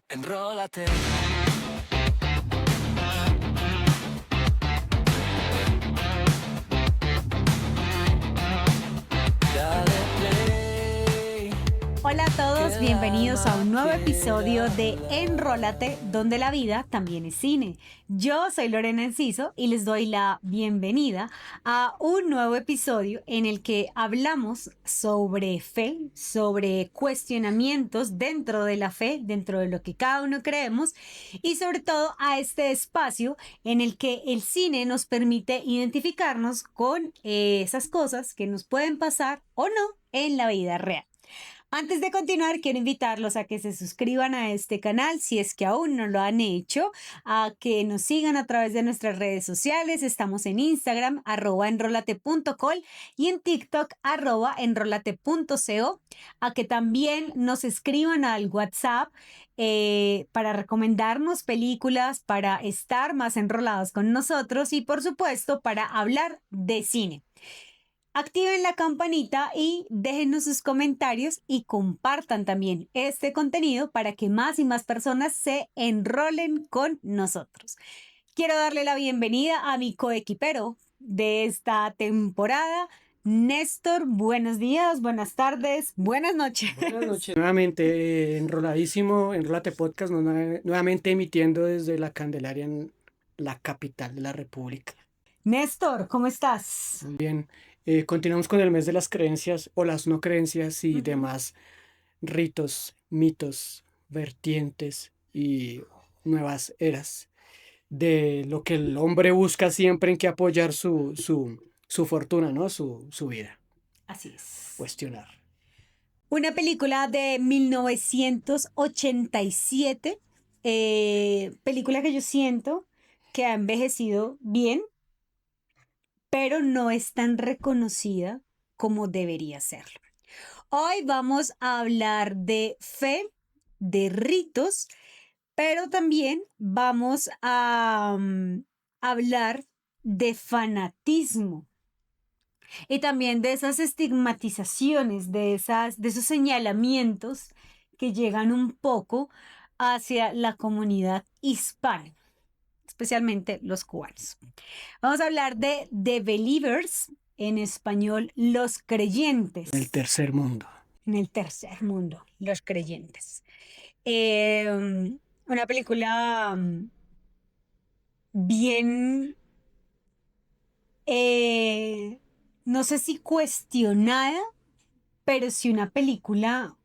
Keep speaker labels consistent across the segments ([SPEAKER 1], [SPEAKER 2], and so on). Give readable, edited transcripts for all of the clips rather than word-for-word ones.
[SPEAKER 1] Enrólate. Dale play.
[SPEAKER 2] Hola a todos,
[SPEAKER 1] Que
[SPEAKER 2] bienvenidos a un nuevo
[SPEAKER 1] la
[SPEAKER 2] episodio de
[SPEAKER 1] quiera.
[SPEAKER 2] Enrólate, donde la vida también es cine. Yo soy Lorena Enciso y les doy la bienvenida a un nuevo episodio en el que hablamos sobre fe, sobre cuestionamientos dentro de la fe, dentro de lo que cada uno creemos y sobre todo a este espacio en el que el cine nos permite identificarnos con esas cosas que nos pueden pasar o no en la vida real. Antes de continuar, quiero invitarlos a que se suscriban a este canal si es que aún no lo han hecho, a que nos sigan a través de nuestras redes sociales. Estamos en Instagram, @enrolate.col y en TikTok, @enrolate.co. A que también nos escriban al WhatsApp para recomendarnos películas, para estar más enrolados con nosotros y, por supuesto, para hablar de cine. Activen la campanita y déjenos sus comentarios y compartan también este contenido para que más y más personas se enrolen con nosotros. Quiero darle la bienvenida a mi coequipero de esta temporada, Néstor. Buenos días, buenas tardes, buenas noches.
[SPEAKER 3] Buenas noches. Nuevamente enroladísimo, Enrolate Podcast, nuevamente emitiendo desde la Candelaria en la capital de la República.
[SPEAKER 2] Néstor, ¿cómo estás?
[SPEAKER 3] Muy bien, continuamos con el mes de las creencias o las no creencias y demás ritos, mitos, vertientes y nuevas eras de lo que el hombre busca siempre en que apoyar su fortuna, ¿no? Su vida,
[SPEAKER 2] Así es.
[SPEAKER 3] cuestionar.
[SPEAKER 2] Una película de 1987, película que yo siento que ha envejecido bien, pero no es tan reconocida como debería serlo. Hoy vamos a hablar de fe, de ritos, pero también vamos a hablar de fanatismo y también de esas estigmatizaciones, de esos señalamientos que llegan un poco hacia la comunidad hispana, especialmente los cubanos. Vamos a hablar de The Believers, en español, los creyentes.
[SPEAKER 3] El tercer mundo.
[SPEAKER 2] En el tercer mundo, los creyentes. Una película bien, eh, no sé si cuestionada, pero sí una película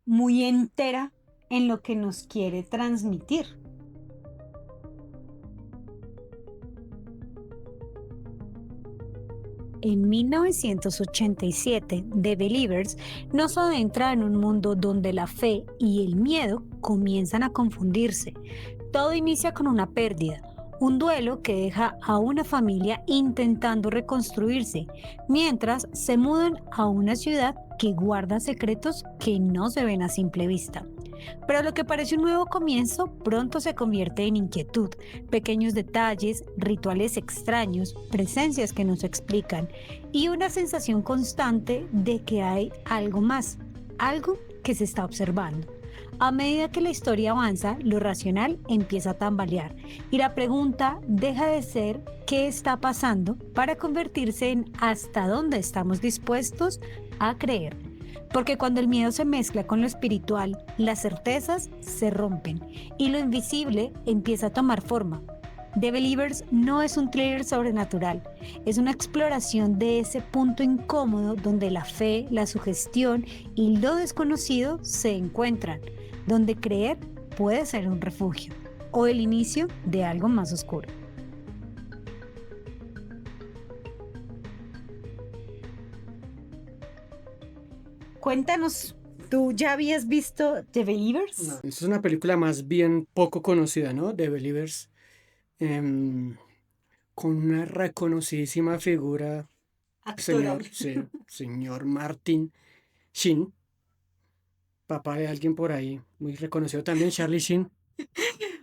[SPEAKER 2] muy entera en lo que nos quiere transmitir. En 1987, The Believers nos adentra en un mundo donde la fe y el miedo comienzan a confundirse. Todo inicia con una pérdida, un duelo que deja a una familia intentando reconstruirse, mientras se mudan a una ciudad que guarda secretos que no se ven a simple vista. Pero lo que parece un nuevo comienzo pronto se convierte en inquietud, pequeños detalles, rituales extraños, presencias que no se explican y una sensación constante de que hay algo más, algo que se está observando. A medida que la historia avanza, lo racional empieza a tambalear y la pregunta deja de ser ¿qué está pasando? Para convertirse en ¿hasta dónde estamos dispuestos a creer? Porque cuando el miedo se mezcla con lo espiritual, las certezas se rompen y lo invisible empieza a tomar forma. The Believers no es un thriller sobrenatural, es una exploración de ese punto incómodo donde la fe, la sugestión y lo desconocido se encuentran, donde creer puede ser un refugio o el inicio de algo más oscuro. Cuéntanos, ¿tú ya habías visto The Believers?
[SPEAKER 3] No, es una película más bien poco conocida, ¿no? The Believers, em, con una reconocidísima figura,
[SPEAKER 2] Actoral.
[SPEAKER 3] señor Martin Sheen, papá de alguien por ahí, muy reconocido también, Charlie Sheen.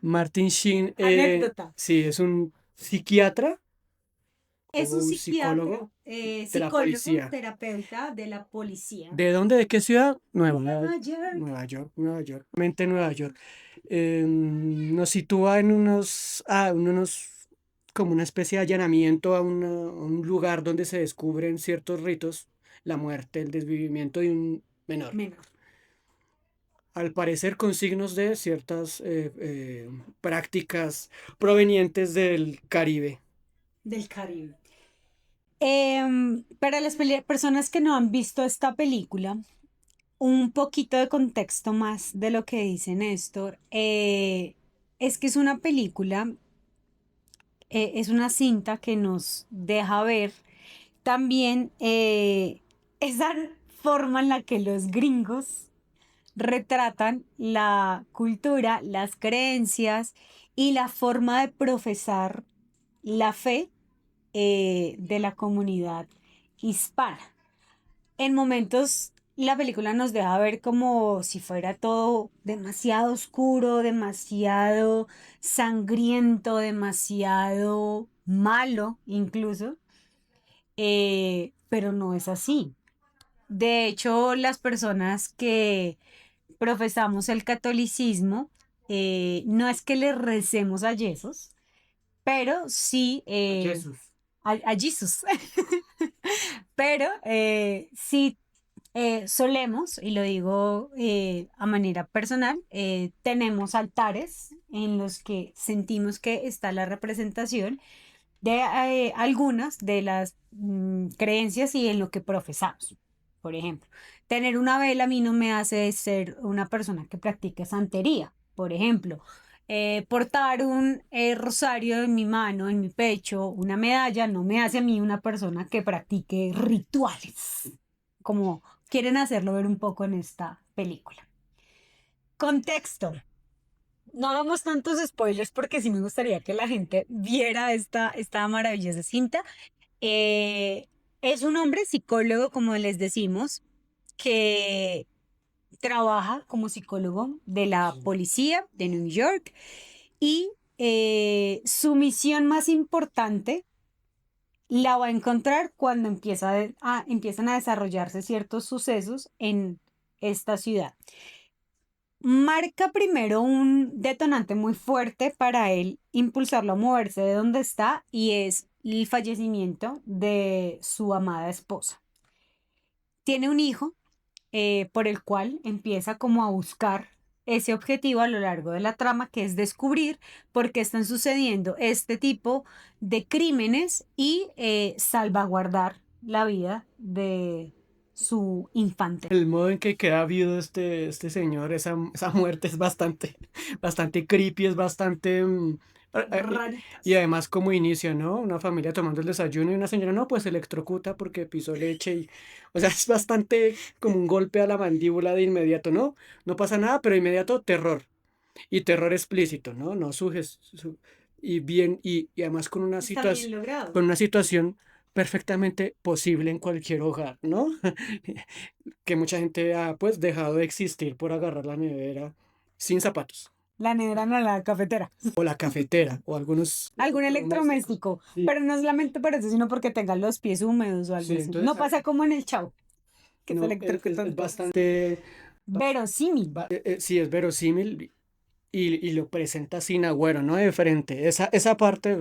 [SPEAKER 3] Martin Sheen,
[SPEAKER 2] Anécdota.
[SPEAKER 3] sí, es un psiquiatra
[SPEAKER 2] Es
[SPEAKER 3] o
[SPEAKER 2] un
[SPEAKER 3] un
[SPEAKER 2] psiquiatra,
[SPEAKER 3] psicólogo de la
[SPEAKER 2] psicólogo,
[SPEAKER 3] policía.
[SPEAKER 2] terapeuta de la policía.
[SPEAKER 3] ¿De dónde? ¿De qué ciudad?
[SPEAKER 2] Nueva York.
[SPEAKER 3] Nueva York, mente Nueva York. Nos sitúa en como una especie de allanamiento a un lugar donde se descubren ciertos ritos, la muerte, el desvivimiento de un menor.
[SPEAKER 2] Menor.
[SPEAKER 3] Al parecer con signos de ciertas prácticas provenientes del Caribe.
[SPEAKER 2] Del Caribe. Para las personas que no han visto esta película, un poquito de contexto más de lo que dice Néstor, es que es una película, es una cinta que nos deja ver también esa forma en la que los gringos retratan la cultura, las creencias y la forma de profesar la fe de la comunidad hispana. En momentos la película nos deja ver como si fuera todo demasiado oscuro, demasiado sangriento, demasiado malo incluso, pero no es así. De hecho, las personas que profesamos el catolicismo, no es que le recemos a Jesús, pero sí
[SPEAKER 3] Jesús.
[SPEAKER 2] a Jesús. Pero sí solemos, y lo digo a manera personal, tenemos altares en los que sentimos que está la representación de algunas de las creencias y en lo que profesamos. Por ejemplo, tener una vela a mí no me hace ser una persona que practique santería. Por ejemplo, portar un rosario en mi mano, en mi pecho, una medalla, no me hace a mí una persona que practique rituales, como quieren hacerlo ver un poco en esta película. Contexto. No damos tantos spoilers porque sí me gustaría que la gente viera esta maravillosa cinta. Eh, es un hombre psicólogo, como les decimos, que trabaja como psicólogo de la policía de New York y su misión más importante la va a encontrar cuando empiezan a desarrollarse ciertos sucesos en esta ciudad. Marca primero un detonante muy fuerte para él impulsarlo a moverse de donde está y es el fallecimiento de su amada esposa. Tiene un hijo por el cual empieza como a buscar ese objetivo a lo largo de la trama, que es descubrir por qué están sucediendo este tipo de crímenes y salvaguardar la vida de su infante.
[SPEAKER 3] El modo en que queda viudo este señor, esa muerte es bastante creepy, es bastante... y
[SPEAKER 2] Raritas.
[SPEAKER 3] además como inicio, ¿no? Una familia tomando el desayuno y una señora, no, pues se electrocuta porque pisó leche y... O sea, es bastante como un golpe a la mandíbula de inmediato, ¿no? No pasa nada, pero inmediato terror. Y terror explícito, ¿no? No y bien, y además
[SPEAKER 2] Está bien logrado.
[SPEAKER 3] con una situación perfectamente posible en cualquier hogar, ¿no? Que mucha gente ha pues dejado de existir por agarrar la nevera sin zapatos.
[SPEAKER 2] La nevera no, la cafetera.
[SPEAKER 3] O la cafetera, o algunos
[SPEAKER 2] Algún
[SPEAKER 3] electrodomésticos.
[SPEAKER 2] electrodoméstico.
[SPEAKER 3] Sí,
[SPEAKER 2] Pero no solamente por eso, sino porque tengan los pies húmedos o algo
[SPEAKER 3] sí,
[SPEAKER 2] así.
[SPEAKER 3] entonces,
[SPEAKER 2] No pasa como en el Chavo, que se
[SPEAKER 3] no,
[SPEAKER 2] electrocutan
[SPEAKER 3] es
[SPEAKER 2] todos.
[SPEAKER 3] bastante,
[SPEAKER 2] Verosímil.
[SPEAKER 3] sí, es verosímil y lo presenta sin agüero, ¿no? De frente. Esa parte,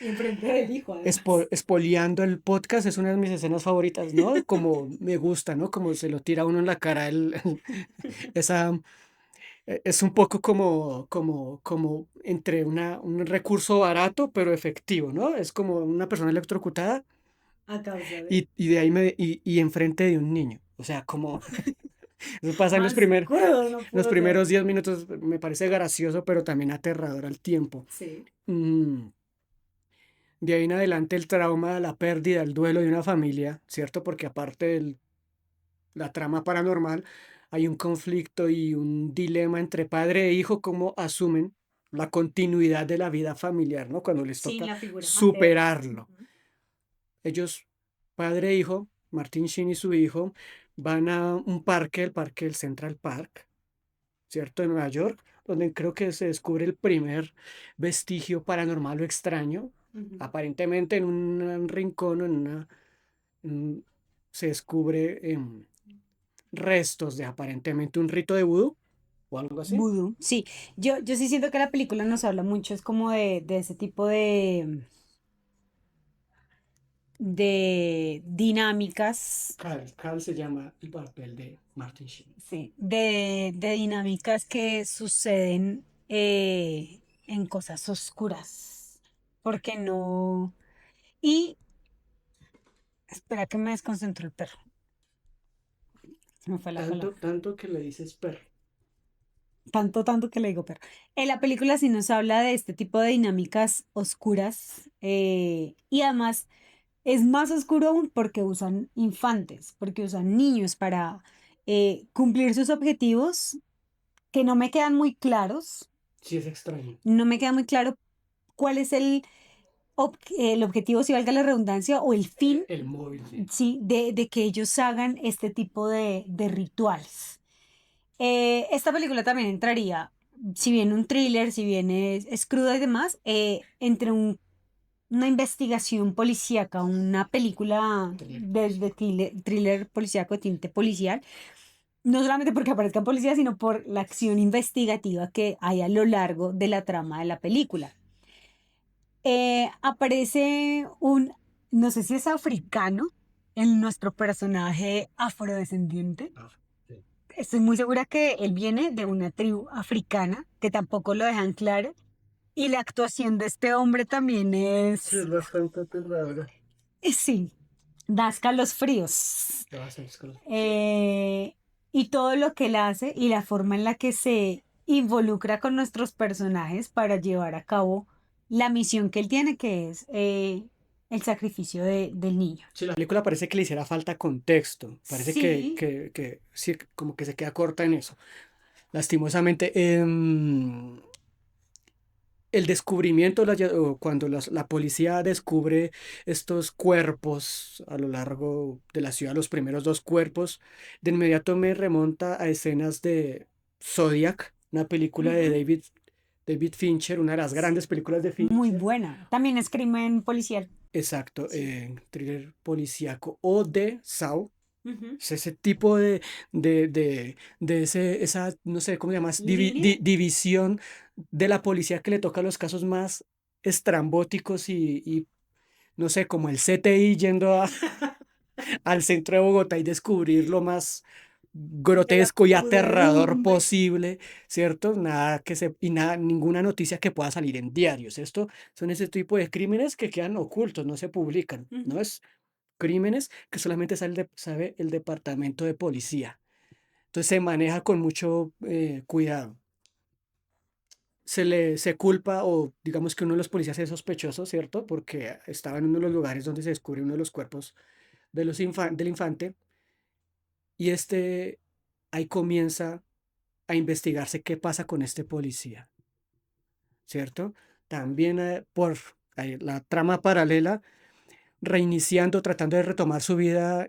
[SPEAKER 2] Y enfrente del hijo, además.
[SPEAKER 3] espoleando el podcast, es una de mis escenas favoritas, ¿no? Como me gusta, ¿no? Como se lo tira a uno en la cara, esa... Es un poco como entre un recurso barato pero efectivo, ¿no? Es como una persona electrocutada
[SPEAKER 2] A causa de...
[SPEAKER 3] y de ahí y enfrente de un niño. O sea, como eso pasa en
[SPEAKER 2] Más crudo no
[SPEAKER 3] los
[SPEAKER 2] pudo ser.
[SPEAKER 3] primeros 10 minutos, me parece gracioso, pero también aterrador al tiempo.
[SPEAKER 2] Sí.
[SPEAKER 3] Mm, De ahí en adelante el trauma, la pérdida, el duelo de una familia, ¿cierto? Porque aparte de la trama paranormal, hay un conflicto y un dilema entre padre e hijo, cómo asumen la continuidad de la vida familiar, ¿no? Cuando les
[SPEAKER 2] Sin
[SPEAKER 3] toca
[SPEAKER 2] la figura materna.
[SPEAKER 3] superarlo.
[SPEAKER 2] Ujú.
[SPEAKER 3] Ellos, padre e hijo, Martin Sheen y su hijo, van a un parque, el parque del Central Park, ¿cierto? En Nueva York, donde creo que se descubre el primer vestigio paranormal o extraño. Aparentemente en un rincón, en- se descubre restos de aparentemente un rito de vudú o algo así.
[SPEAKER 2] Vudú, sí. Yo sí siento que la película nos habla mucho, es como de ese tipo de dinámicas,
[SPEAKER 3] Cal se llama el papel de Martin Sheen.
[SPEAKER 2] sí, de dinámicas que suceden en cosas oscuras. Porque no. Y espera que me desconcentró el perro. Se me fue la
[SPEAKER 3] Tanto,
[SPEAKER 2] palabra.
[SPEAKER 3] tanto que le dices perro.
[SPEAKER 2] Tanto que le digo, pero en la película sí nos habla de este tipo de dinámicas oscuras y además es más oscuro aún porque usan infantes, porque usan niños para cumplir sus objetivos que no me quedan muy claros,
[SPEAKER 3] Sí, es extraño.
[SPEAKER 2] no me queda muy claro cuál es el objetivo, si valga la redundancia, o el fin,
[SPEAKER 3] El móvil, sí.
[SPEAKER 2] sí, de que ellos hagan este tipo de rituales. Esta película también entraría, si bien un thriller, si bien es cruda y demás, entre una investigación policíaca, una película
[SPEAKER 3] Thriller
[SPEAKER 2] de
[SPEAKER 3] policíaco.
[SPEAKER 2] thriller policíaco, de tinte policial, no solamente porque aparezcan policías, sino por la acción investigativa que hay a lo largo de la trama de la película. Aparece no sé si es africano, en nuestro personaje afrodescendiente.
[SPEAKER 3] Ah, sí.
[SPEAKER 2] Estoy muy segura que él viene de una tribu africana, que tampoco lo dejan claro. Y la actuación de este hombre también
[SPEAKER 3] Sí, es
[SPEAKER 2] es,
[SPEAKER 3] bastante aterradora.
[SPEAKER 2] sí, da escalofríos.
[SPEAKER 3] Te vas a escolar.
[SPEAKER 2] Eh, y todo lo que él hace y la forma en la que se involucra con nuestros personajes para llevar a cabo la misión que él tiene, que es el sacrificio del niño.
[SPEAKER 3] Sí, la película parece que le hiciera falta contexto. Parece
[SPEAKER 2] Sí,
[SPEAKER 3] que sí, como que se queda corta en eso. Lastimosamente, el descubrimiento, o cuando la policía descubre estos cuerpos a lo largo de la ciudad, los primeros dos cuerpos, de inmediato me remonta a escenas de Zodiac, una película de
[SPEAKER 2] ujú,
[SPEAKER 3] David Fincher, una de las grandes películas de
[SPEAKER 2] muy
[SPEAKER 3] Fincher.
[SPEAKER 2] buena. También es crimen policial.
[SPEAKER 3] Exacto,
[SPEAKER 2] Sí.
[SPEAKER 3] thriller policíaco o de Saw.
[SPEAKER 2] Ujú.
[SPEAKER 3] Es ese tipo esa, no sé cómo se llama,
[SPEAKER 2] Línea.
[SPEAKER 3] división de la policía que le toca los casos más estrambóticos y, no sé, como el CTI yendo al centro de Bogotá y descubrir lo más
[SPEAKER 2] De la
[SPEAKER 3] grotesco y aterrador
[SPEAKER 2] podredumbre.
[SPEAKER 3] posible, ¿cierto? Nada, ninguna noticia que pueda salir en diarios. Esto son ese tipo de crímenes que quedan ocultos, no se publican, ¿no?
[SPEAKER 2] Ujú.
[SPEAKER 3] Es crímenes que solamente sabe el departamento de policía. Entonces se maneja con mucho cuidado. Se culpa o digamos que uno de los policías es sospechoso, ¿cierto? Porque estaba en uno de los lugares donde se descubre uno de los cuerpos del infante y ahí comienza a investigarse qué pasa con este policía, ¿cierto? También por ahí, la trama paralela, reiniciando, tratando de retomar su vida,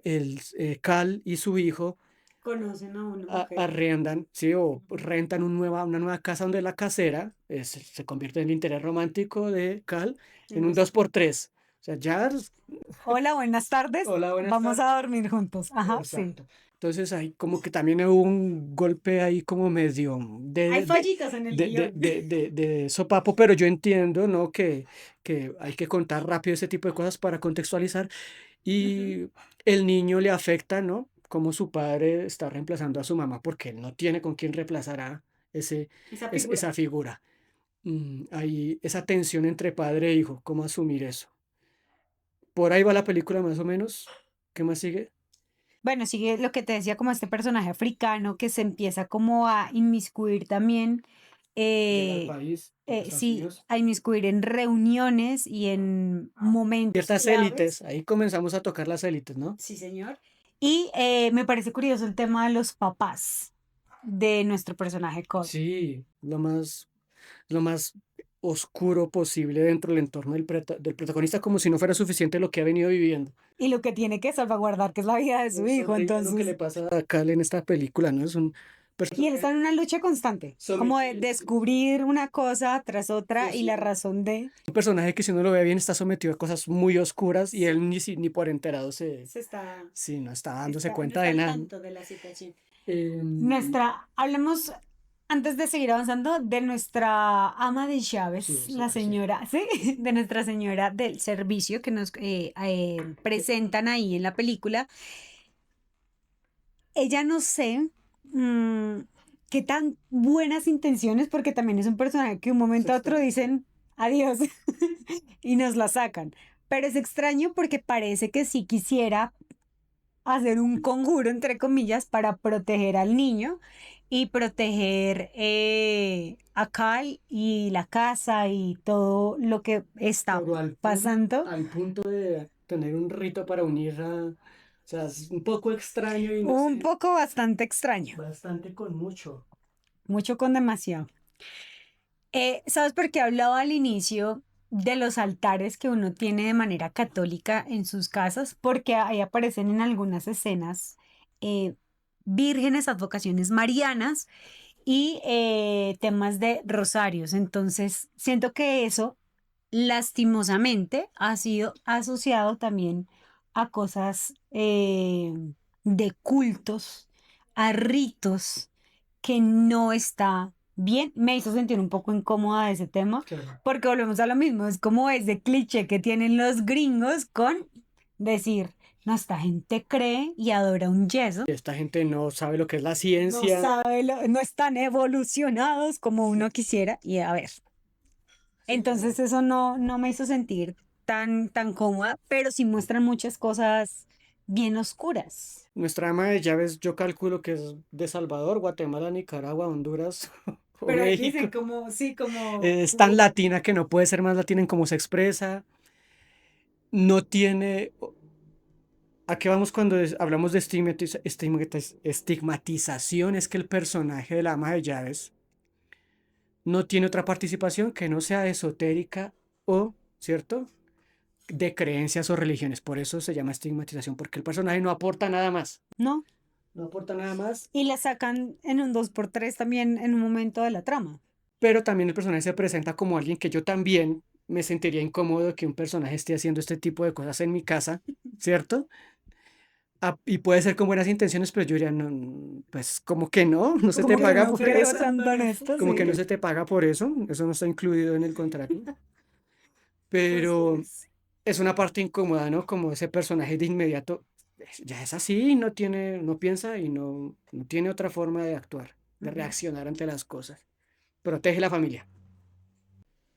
[SPEAKER 3] Cal y su hijo
[SPEAKER 2] Conocen a una mujer.
[SPEAKER 3] arriendan, sí, o rentan una nueva casa donde la casera se convierte en el interés romántico de Cal en un dos por tres. O sea, ya,
[SPEAKER 2] Hola, buenas tardes.
[SPEAKER 3] hola, buenas
[SPEAKER 2] Vamos
[SPEAKER 3] tardes.
[SPEAKER 2] a dormir juntos. Ajá, sí.
[SPEAKER 3] Exacto. Entonces ahí como que también hubo un golpe ahí como medio
[SPEAKER 2] Hay fallitas en el guión.
[SPEAKER 3] de sopapo, pero yo entiendo, ¿no? Que hay que contar rápido ese tipo de cosas para contextualizar
[SPEAKER 2] Ujú.
[SPEAKER 3] y el niño le afecta, ¿no? Como su padre está reemplazando a su mamá porque él no tiene con quién reemplazar a
[SPEAKER 2] Esa figura.
[SPEAKER 3] esa figura. Hay esa tensión entre padre e hijo, ¿cómo asumir eso? Por ahí va la película más o menos. ¿Qué más sigue?
[SPEAKER 2] Bueno, sigue lo que te decía, como este personaje africano que se empieza como a inmiscuir también,
[SPEAKER 3] Llega al país, llega a Estados
[SPEAKER 2] sí,
[SPEAKER 3] Unidos.
[SPEAKER 2] a inmiscuir en reuniones y en momentos
[SPEAKER 3] Ciertas élites,
[SPEAKER 2] claves.
[SPEAKER 3] ahí comenzamos a tocar las élites, ¿no?
[SPEAKER 2] Sí, señor. Y me parece curioso el tema de los papás de nuestro personaje Cole.
[SPEAKER 3] Sí, lo más oscuro posible dentro del entorno del protagonista, como si no fuera suficiente lo que ha venido viviendo.
[SPEAKER 2] Y lo que tiene que salvaguardar, que es la vida de su
[SPEAKER 3] Es
[SPEAKER 2] hijo.
[SPEAKER 3] horrible lo que le
[SPEAKER 2] Entonces,
[SPEAKER 3] pasa a Cal en esta película, ¿no? Es un
[SPEAKER 2] Y él está en una lucha constante, como de descubrir una cosa tras otra y la razón de...
[SPEAKER 3] Un personaje que si uno lo ve bien está sometido a cosas muy oscuras y él ni por enterado
[SPEAKER 2] Se está...
[SPEAKER 3] sí, no está dándose
[SPEAKER 2] no
[SPEAKER 3] cuenta
[SPEAKER 2] está
[SPEAKER 3] de
[SPEAKER 2] al
[SPEAKER 3] nada.
[SPEAKER 2] tanto de la situación.
[SPEAKER 3] Em,
[SPEAKER 2] Hablemos, antes de seguir avanzando, de nuestra ama de llaves,
[SPEAKER 3] Sí, eso,
[SPEAKER 2] la
[SPEAKER 3] sí.
[SPEAKER 2] señora, ¿sí? De nuestra señora del servicio que nos presentan ahí en la película. Ella no sé mm, qué tan buenas intenciones, porque también es un personaje que de un momento a otro dicen adiós y nos la sacan. Pero es extraño porque parece que sí quisiera hacer un conjuro, entre comillas, para proteger al niño y proteger a Cal y la casa y todo lo que está
[SPEAKER 3] Pero
[SPEAKER 2] pasando.
[SPEAKER 3] al punto de tener un rito para unir a... O sea, es un poco extraño y no
[SPEAKER 2] Un
[SPEAKER 3] sé,
[SPEAKER 2] poco bastante extraño,
[SPEAKER 3] bastante con mucho.
[SPEAKER 2] mucho con demasiado. ¿Sabes por qué hablaba al inicio de los altares que uno tiene de manera católica en sus casas? Porque ahí aparecen en algunas escenas eh, vírgenes, advocaciones marianas y temas de rosarios. Entonces, siento que eso, lastimosamente, ha sido asociado también a cosas de cultos, a ritos que no está bien. Me hizo sentir un poco incómoda ese tema,
[SPEAKER 3] Claro.
[SPEAKER 2] porque volvemos a lo mismo, es como ese cliché que tienen los gringos con decir, no, esta gente cree y adora un yeso.
[SPEAKER 3] Esta gente no sabe lo que es la
[SPEAKER 2] No
[SPEAKER 3] ciencia.
[SPEAKER 2] sabe, no están evolucionados como uno quisiera. Y a ver, entonces eso no me hizo sentir tan cómoda, pero sí muestran muchas cosas bien oscuras.
[SPEAKER 3] Nuestra ama de llaves, yo calculo que es de Salvador, Guatemala, Nicaragua, Honduras o
[SPEAKER 2] Pero ahí
[SPEAKER 3] México.
[SPEAKER 2] dicen como, sí, como...
[SPEAKER 3] Es tan latina que no puede ser más latina en cómo se expresa. No tiene... ¿A qué vamos cuando hablamos de estigmatización? Es que el personaje de la ama de llaves no tiene otra participación que no sea esotérica o, ¿cierto? De creencias o religiones. Por eso se llama estigmatización, porque el personaje no aporta nada más.
[SPEAKER 2] ¿No?
[SPEAKER 3] No aporta nada más,
[SPEAKER 2] Y la sacan en un 2x3 también en un momento de la trama.
[SPEAKER 3] pero también el personaje se presenta como alguien que yo también me sentiría incómodo que un personaje esté haciendo este tipo de cosas en mi casa, ¿cierto? Y puede ser con buenas intenciones, pero yo diría, no, pues como que no se
[SPEAKER 2] Como
[SPEAKER 3] te
[SPEAKER 2] que
[SPEAKER 3] paga
[SPEAKER 2] no
[SPEAKER 3] por
[SPEAKER 2] creo
[SPEAKER 3] eso,
[SPEAKER 2] tanto en esto,
[SPEAKER 3] como que no
[SPEAKER 2] sí.
[SPEAKER 3] se te paga por eso no está incluido en el contrato, pero es una parte incómoda, ¿no? Como ese personaje de inmediato ya es así, no piensa y no tiene otra forma de actuar, de
[SPEAKER 2] Ujú.
[SPEAKER 3] reaccionar ante las cosas. Protege la familia.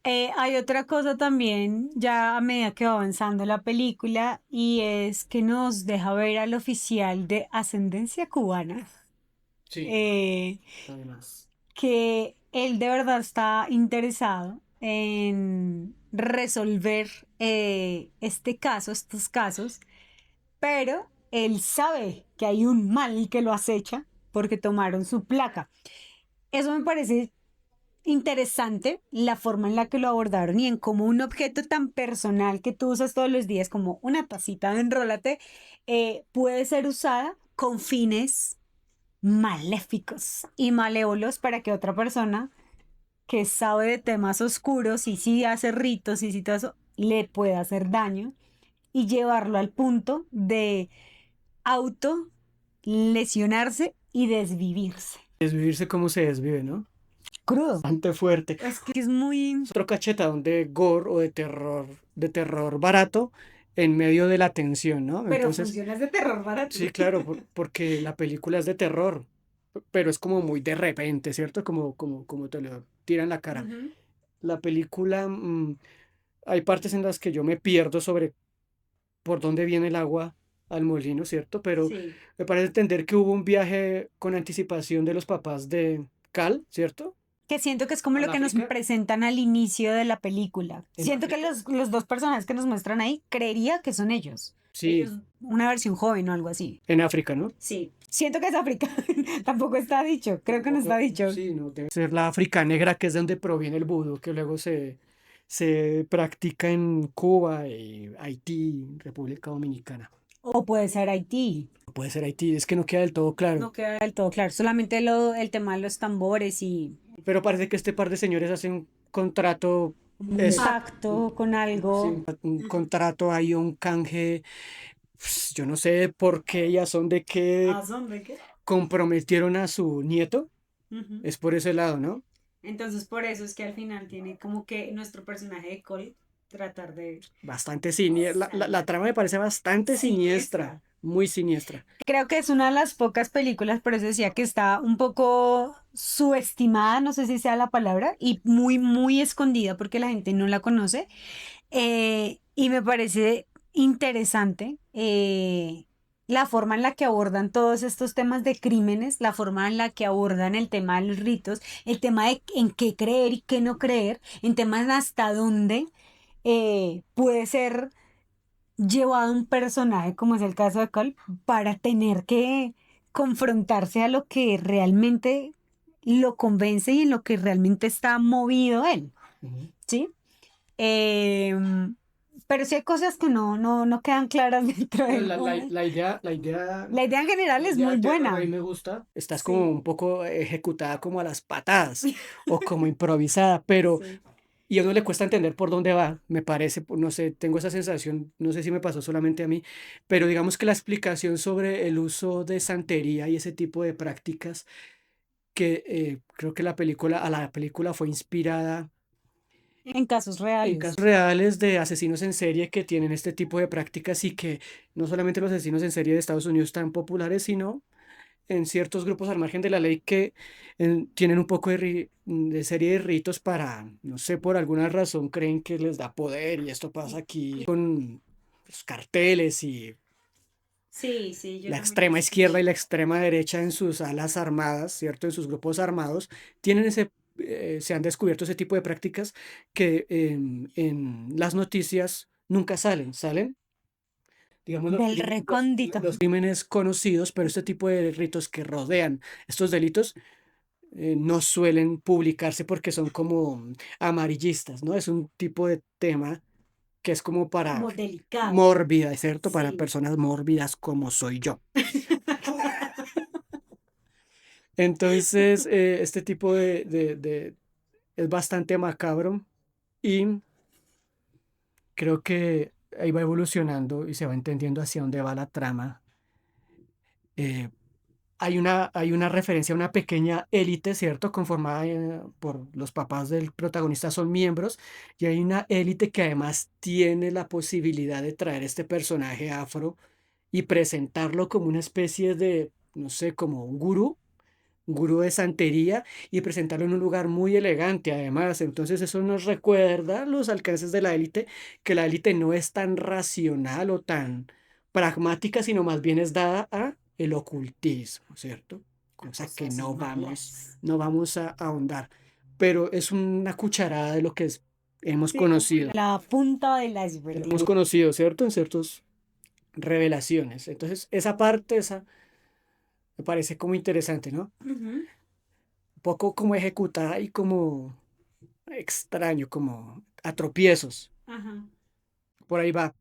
[SPEAKER 2] Hay otra cosa también, ya a medida que va avanzando la película, y es que nos deja ver al oficial de ascendencia cubana,
[SPEAKER 3] Sí,
[SPEAKER 2] eh,
[SPEAKER 3] además.
[SPEAKER 2] que él de verdad está interesado en resolver este caso, estos casos, pero él sabe que hay un mal que lo acecha porque tomaron su placa. Eso me parece interesante la forma en la que lo abordaron y en cómo un objeto tan personal que tú usas todos los días como una tacita de enrólate puede ser usada con fines maléficos y malévolos para que otra persona que sabe de temas oscuros y sí hace ritos y sí todo eso le pueda hacer daño y llevarlo al punto de auto lesionarse y desvivirse.
[SPEAKER 3] Desvivirse como se desvive, ¿no?
[SPEAKER 2] Crudo.
[SPEAKER 3] Bastante fuerte.
[SPEAKER 2] Es que es muy...
[SPEAKER 3] Otro cachetadón de gore o de terror barato en medio de la tensión, ¿no?
[SPEAKER 2] Pero
[SPEAKER 3] Entonces,
[SPEAKER 2] funciones de terror barato.
[SPEAKER 3] sí, claro, porque la película es de terror, pero es como muy de repente, ¿cierto? Como te lo tiran en la cara.
[SPEAKER 2] Ujú.
[SPEAKER 3] La película, hay partes en las que yo me pierdo sobre por dónde viene el agua al molino, ¿cierto? Pero
[SPEAKER 2] Sí.
[SPEAKER 3] me parece entender que hubo un viaje con anticipación de los papás de Cal, ¿cierto?
[SPEAKER 2] Que siento que es como
[SPEAKER 3] ¿Al
[SPEAKER 2] lo que nos
[SPEAKER 3] África?
[SPEAKER 2] presentan al inicio de la película.
[SPEAKER 3] En
[SPEAKER 2] Siento que
[SPEAKER 3] África.
[SPEAKER 2] los dos personajes que nos muestran ahí creería que son ellos.
[SPEAKER 3] Sí,
[SPEAKER 2] Ellos, una versión joven o algo así.
[SPEAKER 3] en África, ¿no?
[SPEAKER 2] Sí. Siento que es África. Tampoco está dicho. Creo que no está
[SPEAKER 3] Tampoco,
[SPEAKER 2] dicho.
[SPEAKER 3] sí, no, debe ser la África negra, que es de donde proviene el vudú, que luego se practica en Cuba, Haití, República Dominicana.
[SPEAKER 2] O puede ser Haití.
[SPEAKER 3] Puede ser Haití, es que no queda del todo claro.
[SPEAKER 2] No queda del todo claro, solamente el tema de los tambores y
[SPEAKER 3] Pero parece que este par de señores hacen un contrato,
[SPEAKER 2] un
[SPEAKER 3] es,
[SPEAKER 2] pacto con
[SPEAKER 3] sí,
[SPEAKER 2] algo.
[SPEAKER 3] un contrato, hay un canje, yo no sé por qué ya son de que
[SPEAKER 2] ¿Son de qué?
[SPEAKER 3] comprometieron a su nieto,
[SPEAKER 2] Ujú.
[SPEAKER 3] es por ese lado, ¿no?
[SPEAKER 2] Entonces por eso es que al final tiene como que nuestro personaje de Cole tratar de
[SPEAKER 3] Bastante siniestra, la trama me parece bastante siniestra,
[SPEAKER 2] siniestra.
[SPEAKER 3] muy siniestra.
[SPEAKER 2] Creo que es una de las pocas películas, por eso decía que está un poco subestimada, no sé si sea la palabra, y muy, muy escondida porque la gente no la conoce. Y me parece interesante la forma en la que abordan todos estos temas de crímenes, la forma en la que abordan el tema de los ritos, el tema de en qué creer y qué no creer, en temas hasta dónde puede ser llevado un personaje, como es el caso de Cole, para tener que confrontarse a lo que realmente lo convence y en lo que realmente está movido él,
[SPEAKER 3] Ujú.
[SPEAKER 2] ¿sí? Em, pero sí hay cosas que no quedan claras dentro
[SPEAKER 3] Pero
[SPEAKER 2] del...
[SPEAKER 3] la
[SPEAKER 2] La idea en general es
[SPEAKER 3] idea
[SPEAKER 2] muy
[SPEAKER 3] de terror a
[SPEAKER 2] buena.
[SPEAKER 3] mí me gusta. Estás como
[SPEAKER 2] Sí.
[SPEAKER 3] un poco ejecutada como a las patadas o como improvisada, pero
[SPEAKER 2] Sí.
[SPEAKER 3] y a uno le cuesta entender por dónde va, me parece, no sé, tengo esa sensación, no sé si me pasó solamente a mí, pero digamos que la explicación sobre el uso de santería y ese tipo de prácticas que creo que a la película fue inspirada
[SPEAKER 2] En casos
[SPEAKER 3] en
[SPEAKER 2] reales.
[SPEAKER 3] casos reales de asesinos en serie que tienen este tipo de prácticas y que no solamente los asesinos en serie de Estados Unidos están populares, sino en ciertos grupos al margen de la ley que tienen un poco de serie de ritos para, no sé, por alguna razón creen que les da poder y esto pasa aquí con los carteles y
[SPEAKER 2] Sí, sí, yo
[SPEAKER 3] la
[SPEAKER 2] también
[SPEAKER 3] extrema
[SPEAKER 2] escuché.
[SPEAKER 3] izquierda y la extrema derecha en sus alas armadas, ¿cierto? En sus grupos armados, tienen se han descubierto ese tipo de prácticas que en las noticias nunca salen digamos,
[SPEAKER 2] Del recóndito.
[SPEAKER 3] los crímenes conocidos, pero este tipo de ritos que rodean estos delitos no suelen publicarse porque son como amarillistas, ¿no? Es un tipo de tema que es como para
[SPEAKER 2] Como delicado.
[SPEAKER 3] mórbida, ¿cierto? Para
[SPEAKER 2] Sí.
[SPEAKER 3] personas mórbidas como soy yo. Entonces, este tipo es bastante macabro y creo que ahí va evolucionando y se va entendiendo hacia dónde va la trama. Eh, hay una referencia a una pequeña élite, ¿cierto? Conformada por los papás del protagonista son miembros y hay una élite que además tiene la posibilidad de traer este personaje afro y presentarlo como una especie de, no sé, como un gurú de santería y presentarlo en un lugar muy elegante además. Entonces eso nos recuerda los alcances de la élite, que la élite no es tan racional o tan pragmática, sino más bien es dada a el ocultismo, ¿cierto? Cosa que no vamos a ahondar, pero es una cucharada de lo que hemos
[SPEAKER 2] Sí, como
[SPEAKER 3] conocido.
[SPEAKER 2] la punta del iceberg.
[SPEAKER 3] Hemos conocido, ¿cierto? En ciertas revelaciones. Entonces, esa parte, esa me parece como interesante, ¿no?
[SPEAKER 2] Ujú.
[SPEAKER 3] Un poco como ejecutada y como extraño, como a tropiezos.
[SPEAKER 2] Ajá.
[SPEAKER 3] Por ahí va.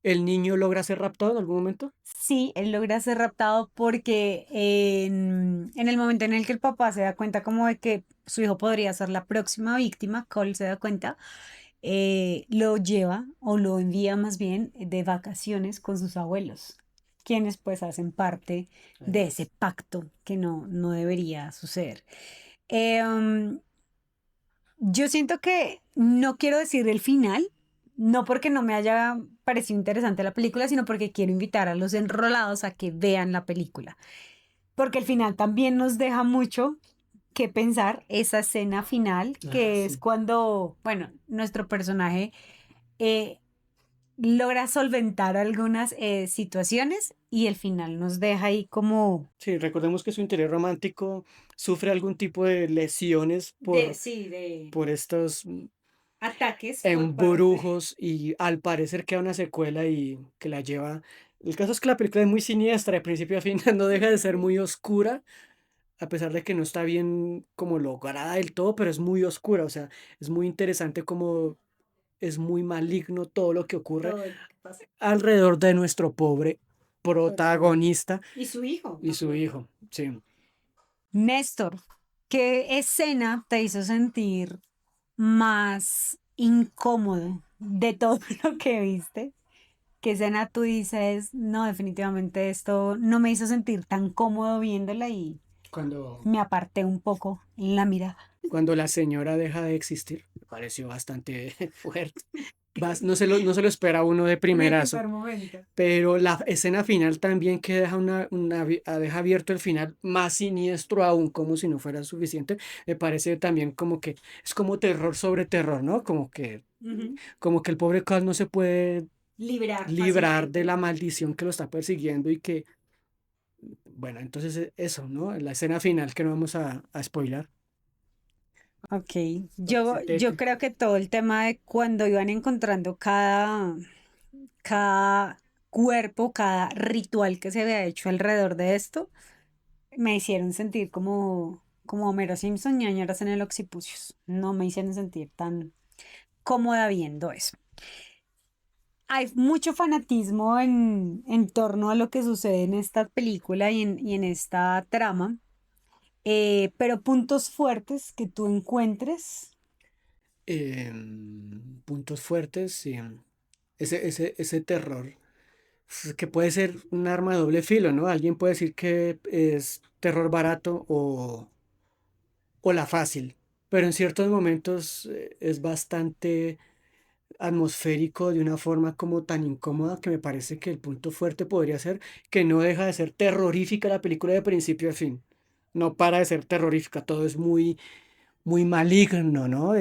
[SPEAKER 3] ¿El niño logra ser raptado en algún momento?
[SPEAKER 2] Sí, él logra ser raptado porque en el momento en el que el papá se da cuenta como de que su hijo podría ser la próxima víctima, Cole se da cuenta, lo lleva o lo envía más bien de vacaciones con sus abuelos, quienes pues hacen parte de ese pacto que no debería suceder. Em, yo siento que no quiero decir el final, no porque no me haya parecido interesante la película, sino porque quiero invitar a los enrolados a que vean la película. Porque el final también nos deja mucho que pensar esa escena final,
[SPEAKER 3] Ah,
[SPEAKER 2] que es
[SPEAKER 3] sí.
[SPEAKER 2] cuando, bueno, nuestro personaje eh, logra solventar algunas situaciones y el final nos deja ahí como...
[SPEAKER 3] Sí, recordemos que su interés romántico sufre algún tipo de lesiones
[SPEAKER 2] Sí, de
[SPEAKER 3] por estos
[SPEAKER 2] ataques por parte.
[SPEAKER 3] embrujos y al parecer queda una secuela y que la lleva. El caso es que la película es muy siniestra, de principio a fin, no deja de ser muy oscura, a pesar de que no está bien como lograda del todo, pero es muy oscura, o sea, es muy interesante como es muy maligno todo lo que ocurre
[SPEAKER 2] Todo lo que pasa.
[SPEAKER 3] alrededor de nuestro pobre protagonista
[SPEAKER 2] Y su hijo.
[SPEAKER 3] y su hijo. Sí.
[SPEAKER 2] Néstor, ¿qué escena te hizo sentir más incómodo de todo lo que viste? ¿Qué escena tú dices, no, definitivamente esto no me hizo sentir tan cómodo viéndola y
[SPEAKER 3] Cuando,
[SPEAKER 2] me aparté un poco en la mirada?
[SPEAKER 3] cuando la señora deja de existir, me pareció bastante fuerte. No se lo espera uno de primerazo.
[SPEAKER 2] momento.
[SPEAKER 3] Pero la escena final también que deja, deja abierto el final más siniestro aún, como si no fuera suficiente, me parece también como que es como terror sobre terror, ¿no? Como que el pobre Cal no se puede
[SPEAKER 2] Liberar
[SPEAKER 3] librar de la maldición que lo está persiguiendo y que, bueno, entonces eso, ¿no? La escena final que no vamos a spoilar.
[SPEAKER 2] Ok, yo
[SPEAKER 3] Tete.
[SPEAKER 2] creo que todo el tema de cuando iban encontrando cada cuerpo, cada ritual que se había hecho alrededor de esto, me hicieron sentir como Homero Simpson, ñañaras en el occipucios. No me hicieron sentir tan cómoda viendo eso. Hay mucho fanatismo en torno a lo que sucede en esta película y en esta trama, pero puntos fuertes que tú encuentres.
[SPEAKER 3] Puntos fuertes, sí. Ese terror que puede ser un arma de doble filo, ¿no? Alguien puede decir que es terror barato o la fácil, pero en ciertos momentos es bastante atmosférico de una forma como tan incómoda que me parece que el punto fuerte podría ser que no deja de ser terrorífica la película de principio a fin. No para de ser terrorífica, todo es muy, muy maligno, ¿no?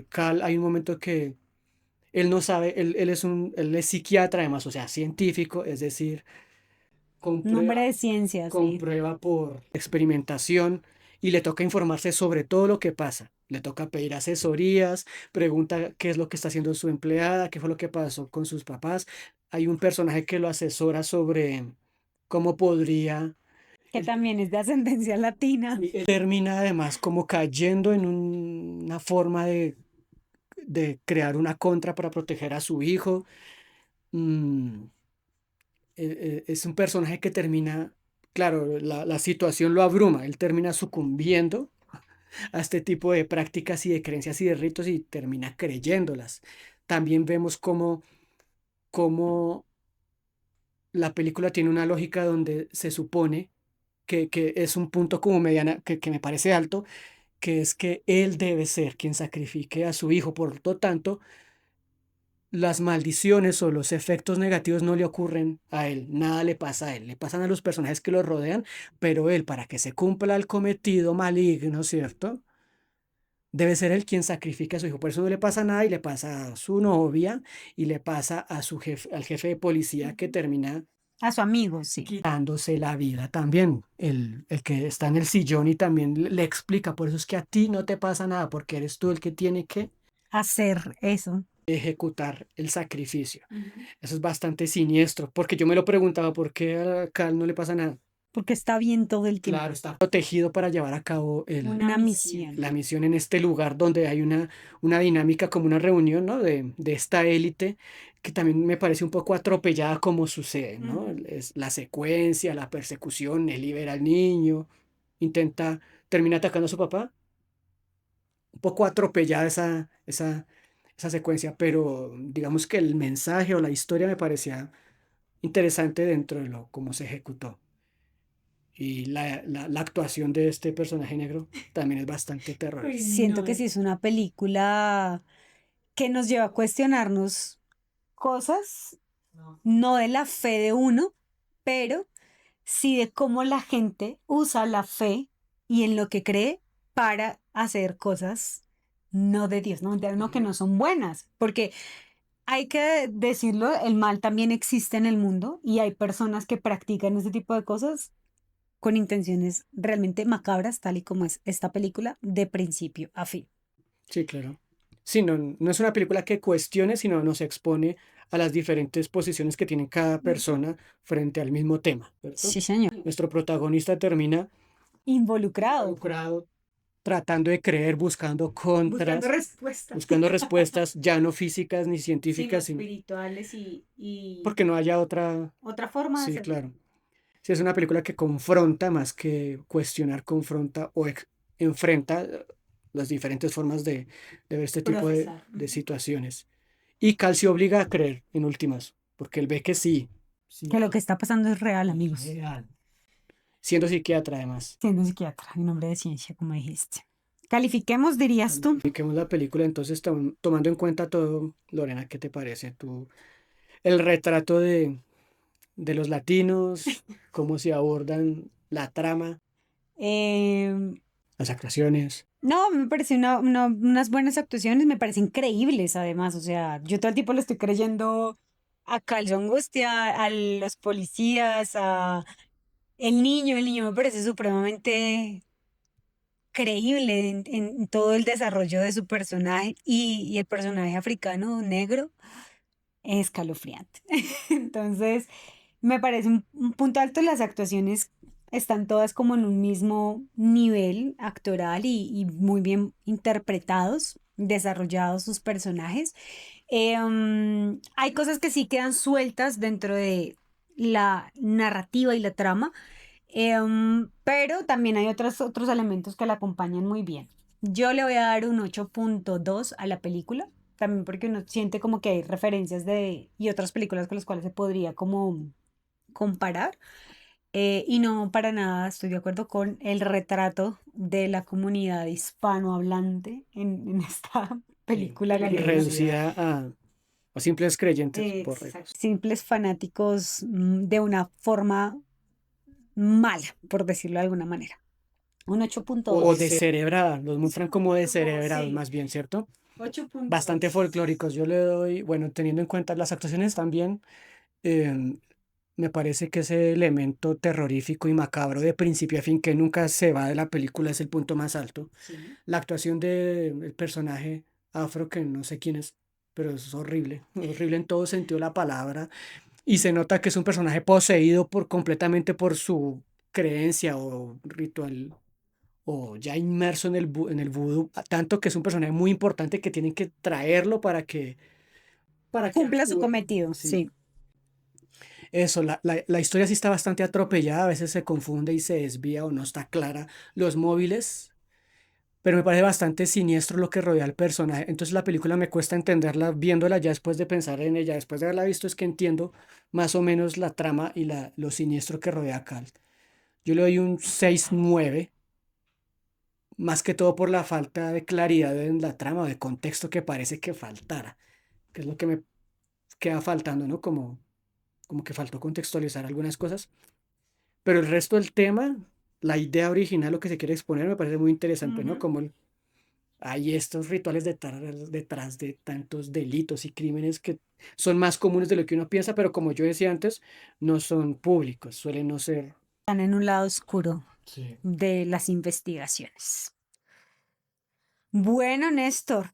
[SPEAKER 3] Cal, hay un momento que él no sabe, él es psiquiatra además, o sea, científico, es decir,
[SPEAKER 2] Un hombre
[SPEAKER 3] comprueba,
[SPEAKER 2] de ciencia, sí.
[SPEAKER 3] comprueba por experimentación y le toca informarse sobre todo lo que pasa. Le toca pedir asesorías, pregunta qué es lo que está haciendo su empleada, qué fue lo que pasó con sus papás. Hay un personaje que lo asesora sobre cómo podría.
[SPEAKER 2] Que también es de ascendencia latina.
[SPEAKER 3] Y él termina además como cayendo en una forma de crear una contra para proteger a su hijo. Mm, es un personaje que termina, claro, la situación lo abruma, él termina sucumbiendo a este tipo de prácticas y de creencias y de ritos y termina creyéndolas. También vemos cómo la película tiene una lógica donde se supone que es un punto como mediana, que me parece alto, que es que él debe ser quien sacrifique a su hijo. Por lo tanto, las maldiciones o los efectos negativos no le ocurren a él, nada le pasa a él, le pasan a los personajes que lo rodean, pero él, para que se cumpla el cometido maligno, ¿cierto? Debe ser él quien sacrifique a su hijo. Por eso no le pasa nada y le pasa a su novia y le pasa a su jefe, al jefe de policía que termina
[SPEAKER 2] A su amigo, sí.
[SPEAKER 3] quitándose la vida también. El que está en el sillón y también le explica, por eso es que a ti no te pasa nada, porque eres tú el que tiene que
[SPEAKER 2] Hacer eso.
[SPEAKER 3] ejecutar el sacrificio. Eso es bastante siniestro, porque yo me lo preguntaba, ¿por qué a Cal no le pasa nada?
[SPEAKER 2] Porque está bien todo el tiempo.
[SPEAKER 3] Claro, está protegido para llevar a cabo
[SPEAKER 2] Una misión.
[SPEAKER 3] la misión en este lugar donde hay una dinámica como una reunión, ¿no? De esta élite que también me parece un poco atropellada como sucede, ¿no?
[SPEAKER 2] Ujú.
[SPEAKER 3] Es la secuencia, la persecución, él libera al niño, termina atacando a su papá, un poco atropellada esa secuencia, pero digamos que el mensaje o la historia me parecía interesante dentro de lo cómo se ejecutó. Y la actuación de este personaje negro también es bastante terrorífica.
[SPEAKER 2] Siento que sí es una película que nos lleva a cuestionarnos cosas, no de la fe de uno, pero sí de cómo la gente usa la fe y en lo que cree para hacer cosas no de Dios, no que no son buenas, porque hay que decirlo, el mal también existe en el mundo y hay personas que practican ese tipo de cosas con intenciones realmente macabras, tal y como es esta película de principio a fin.
[SPEAKER 3] Sí, claro. Sí, no es una película que cuestione, sino nos expone a las diferentes posiciones que tiene cada persona frente al mismo tema, ¿cierto?
[SPEAKER 2] Sí, señor.
[SPEAKER 3] Nuestro protagonista termina
[SPEAKER 2] Involucrado.
[SPEAKER 3] involucrado tratando de creer, buscando contras,
[SPEAKER 4] respuestas.
[SPEAKER 3] buscando respuestas ya no físicas ni
[SPEAKER 4] Sino
[SPEAKER 3] científicas,
[SPEAKER 4] espirituales y
[SPEAKER 3] porque no haya otra.
[SPEAKER 4] otra forma de
[SPEAKER 3] Sí,
[SPEAKER 4] hacerlo.
[SPEAKER 3] claro. Sí, es una película que confronta más que cuestionar, confronta o enfrenta las diferentes formas de ver este tipo
[SPEAKER 4] Procesar.
[SPEAKER 3] de situaciones. Y Cal se obliga a creer en últimas, porque él ve que sí, sí,
[SPEAKER 4] Que lo que está pasando es real, amigos.
[SPEAKER 3] real. Siendo psiquiatra además.
[SPEAKER 4] Siendo psiquiatra, en nombre de ciencia, como dijiste. Califiquemos, dirías tú.
[SPEAKER 3] Califiquemos la película, entonces tomando en cuenta todo, Lorena, ¿qué te parece? El retrato de los latinos, cómo se abordan la trama,
[SPEAKER 4] Eh,
[SPEAKER 3] las actuaciones.
[SPEAKER 4] no, me parece unas buenas actuaciones, me parecen increíbles además. O sea, yo todo el tiempo le estoy creyendo a Calzo Angustia, a los policías, a el niño me parece supremamente creíble en todo el desarrollo de su personaje y el personaje africano negro es escalofriante. Entonces, me parece un punto alto, las actuaciones están todas como en un mismo nivel actoral y muy bien interpretados, desarrollados sus personajes. Hay cosas que sí quedan sueltas dentro de la narrativa y la trama, pero también hay otros elementos que la acompañan muy bien. Yo le voy a dar un 8.2 a la película, también porque uno siente como que hay referencias y otras películas con las cuales se podría como comparar. Y no para nada estoy de acuerdo con el retrato de la comunidad hispanohablante en esta película galega.
[SPEAKER 3] Reducida a simples creyentes borregos.
[SPEAKER 4] Simples fanáticos de una forma mala, por decirlo de alguna manera. Un
[SPEAKER 3] O
[SPEAKER 4] 8.2.
[SPEAKER 3] descerebradas, los muestran como descerebrados
[SPEAKER 4] Sí,
[SPEAKER 3] más bien, ¿cierto?
[SPEAKER 4] 8.2.
[SPEAKER 3] Bastante folclóricos. Yo le doy, bueno, teniendo en cuenta las actuaciones también, eh, me parece que ese elemento terrorífico y macabro de principio a fin que nunca se va de la película es el punto más alto.
[SPEAKER 4] Sí.
[SPEAKER 3] La actuación del personaje afro, que no sé quién es, pero es horrible, horrible en todo sentido de la palabra. Y se nota que es un personaje poseído completamente por su creencia o ritual o ya inmerso en el vudú, tanto que es un personaje muy importante que tienen que traerlo para que
[SPEAKER 4] Cumpla su
[SPEAKER 3] actúe.
[SPEAKER 4] cometido,
[SPEAKER 3] Sí.
[SPEAKER 4] sí.
[SPEAKER 3] Eso, la historia sí está bastante atropellada, a veces se confunde y se desvía o no está clara los móviles, pero me parece bastante siniestro lo que rodea al personaje. Entonces la película me cuesta entenderla viéndola ya después de pensar en ella, después de haberla visto es que entiendo más o menos la trama y lo siniestro que rodea a Cal. Yo le doy un 6-9, más que todo por la falta de claridad en la trama o de contexto que parece que faltara, que es lo que me queda faltando, ¿no? Como que faltó contextualizar algunas cosas. Pero el resto del tema, la idea original, lo que se quiere exponer, me parece muy interesante, ¿no?
[SPEAKER 4] Ujú.
[SPEAKER 3] Como hay estos rituales detrás de tantos delitos y crímenes que son más comunes de lo que uno piensa, pero como yo decía antes, no son públicos, suelen no ser.
[SPEAKER 4] Están en un lado oscuro
[SPEAKER 3] Sí.
[SPEAKER 4] de las investigaciones. Bueno, Néstor,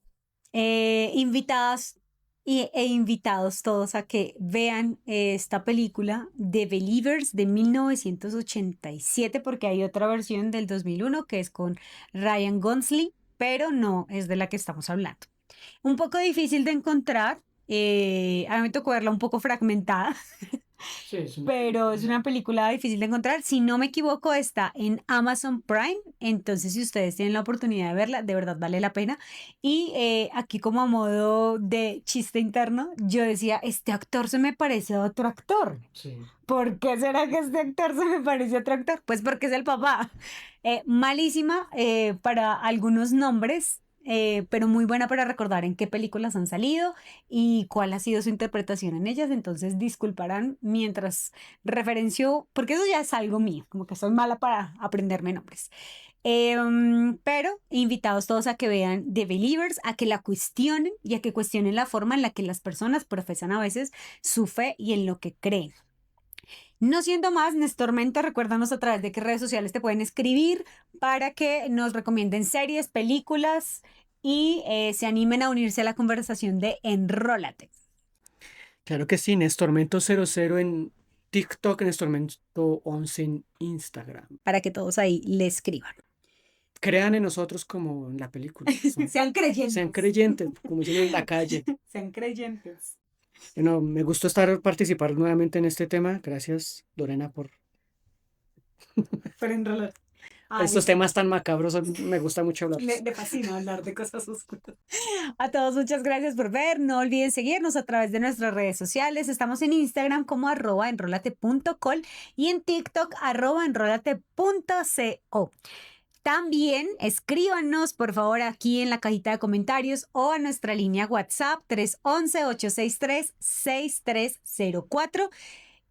[SPEAKER 4] invitadas e invitados todos a que vean esta película The Believers de 1987, porque hay otra versión del 2001 que es con Ryan Gosling, pero no es de la que estamos hablando. Un poco difícil de encontrar, a mí me tocó verla un poco fragmentada,
[SPEAKER 3] Sí, es
[SPEAKER 4] pero es una película difícil de encontrar. Si no me equivoco, está en Amazon Prime. Entonces, si ustedes tienen la oportunidad de verla, de verdad vale la pena. Y aquí como a modo de chiste interno, yo decía, este actor se me parece a otro actor.
[SPEAKER 3] Sí.
[SPEAKER 4] ¿Por qué será que este actor se me parece a otro actor? Pues porque es el papá. Malísima para algunos nombres, pero muy buena para recordar en qué películas han salido y cuál ha sido su interpretación en ellas. Entonces disculparán mientras referencio, porque eso ya es algo mío, como que soy mala para aprenderme nombres. Pero invitados todos a que vean The Believers, a que la cuestionen y a que cuestionen la forma en la que las personas profesan a veces su fe y en lo que creen. No siendo más, Néstor Mento, recuérdanos a través de qué redes sociales te pueden escribir para que nos recomienden series, películas y se animen a unirse a la conversación de Enrólate.
[SPEAKER 3] Claro que sí, Nestormento00 en TikTok, Nestormento11 en Instagram.
[SPEAKER 4] Para que todos ahí le escriban.
[SPEAKER 3] crean en nosotros como en la película.
[SPEAKER 4] Sean creyentes.
[SPEAKER 3] Sean creyentes, como dicen en la calle.
[SPEAKER 4] Sean creyentes.
[SPEAKER 3] Bueno, me gustó participar nuevamente en este tema. Gracias, Lorena, por
[SPEAKER 4] Pero enrolar. Ay,
[SPEAKER 3] estos temas tan macabros. Me gusta mucho hablar.
[SPEAKER 4] me fascina hablar de cosas oscuras. A todos muchas gracias por ver. No olviden seguirnos a través de nuestras redes sociales. Estamos en Instagram como @enrolate.col y en TikTok @enrolate.co. También escríbanos, por favor, aquí en la cajita de comentarios o a nuestra línea WhatsApp 311-863-6304.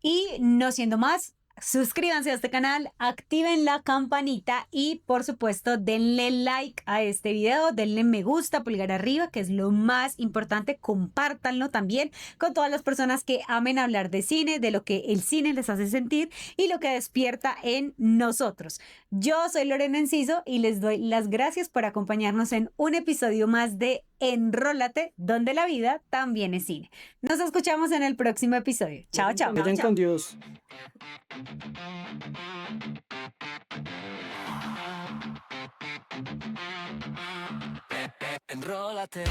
[SPEAKER 4] Y no siendo más, suscríbanse a este canal, activen la campanita y por supuesto denle like a este video, denle me gusta, pulgar arriba, que es lo más importante, compártanlo también con todas las personas que amen hablar de cine, de lo que el cine les hace sentir y lo que despierta en nosotros. Yo soy Lorena Enciso y les doy las gracias por acompañarnos en un episodio más de Enrólate, donde la vida también es cine. Nos escuchamos en el próximo episodio. Chao, chao.
[SPEAKER 3] Vayan con Dios.
[SPEAKER 1] Enrólate.